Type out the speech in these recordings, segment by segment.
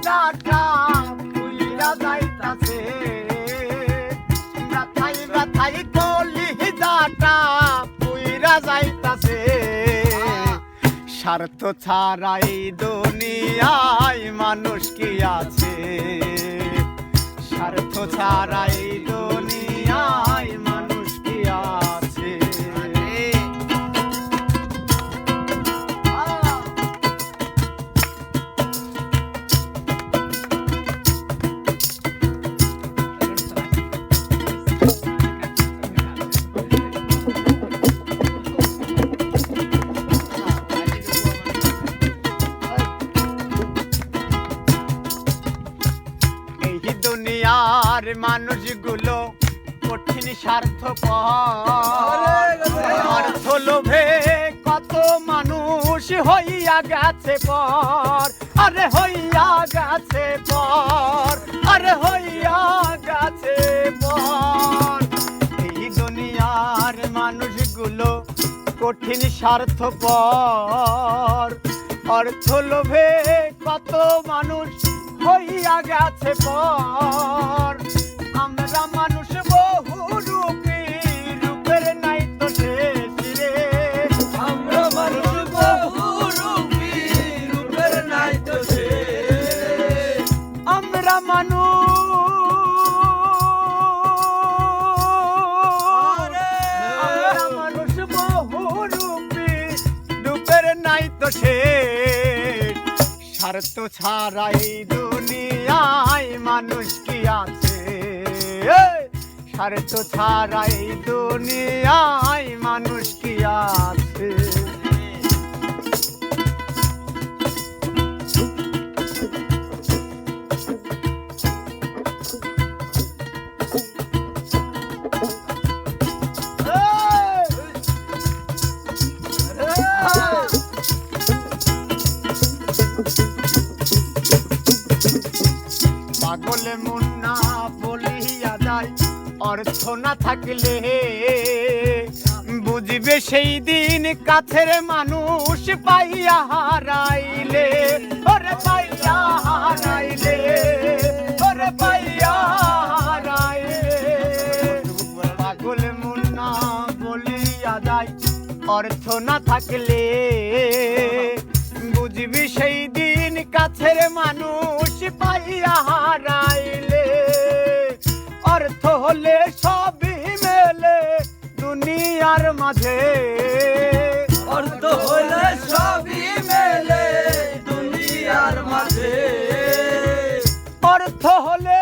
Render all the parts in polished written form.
যাটা পুইরা যাইতাছে ব্যথাই ব্যথাই কলি যাটা পুইরা যাইতাছে স্বার্থ ছাড়াই দুনিয়ায় মানুষ কি আছে স্বার্থ ছাড়াই দুনিয়ায় মানুষ কি আছে দুনিয়ার মানুষগুলো কঠিন স্বার্থপর অর্থ লোভে কত মানুষ হইয়া গেছে পর আরে হইয়া গেছে পর আরে হইয়া গেছে পর এই দুনিয়ার মানুষগুলো কঠিন স্বার্থপর অর্থ লোভে কত মানুষ হইয়া গেছে পর আমরা মানুষ বহু রূপী রূপের নাই তো শেষ রে আমরা মানুষ বহু রূপী রূপের নাই তো শেষ আমরা মানুষ বহু রূপী রূপের নাই তো শেষ স্বার্থ ছাড়াই দুনিয়ায় মানুষ কি আছে স্বার্থ ছাড়াই দুনিয়ায় মানুষ কি আছে পাগলে মুন্না বলিয়া যায় অর্থ না থাকলে বুঝবে সেই দিন কাছের মানুষ পাইয়া হারাইলে ওরে পাইয়া হারাইলে ওরে পাইয়া হারাইলে পাগলে মুন্না বলিয়া যায় অর্থ না থাকলে বুঝবি সেই দিন কাছের মানুষ পাইয়া হারাইলে অর্থ হলে সবই মেলে দুনিয়ার মাঝে অর্থ হলে সবই মেলে দুনিয়ার মাঝে অর্থ হলে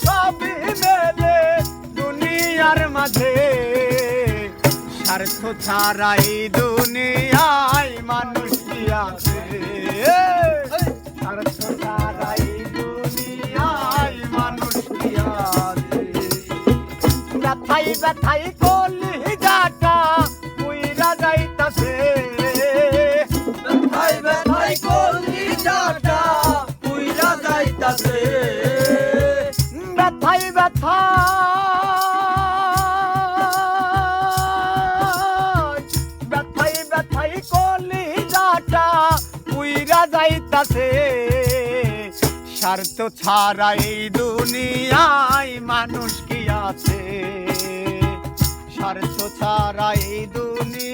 সবই মেলে দুনিয়ার মাঝে স্বার্থ ছাড়াই দুনিয়ায় মানুষ কি আছে স্বার্থ ছাড়াই দুনিয়ায় মানুষ কি আছে ব্যথাই ব্যথাই কলি যাটা পুইরা যাইতাছে ব্যথাই ব্যথাই কলি যাটা পুইরা যাইতাছে ব্যথাই ব্যথা ব্যথাই ব্যথাই কলি যাটা পুইরা যাইতাছে স্বার্থ ছাড়াই দুনিয়ায় মানুষ কি আছে স্বার্থ ছাড়াই দুনিয়া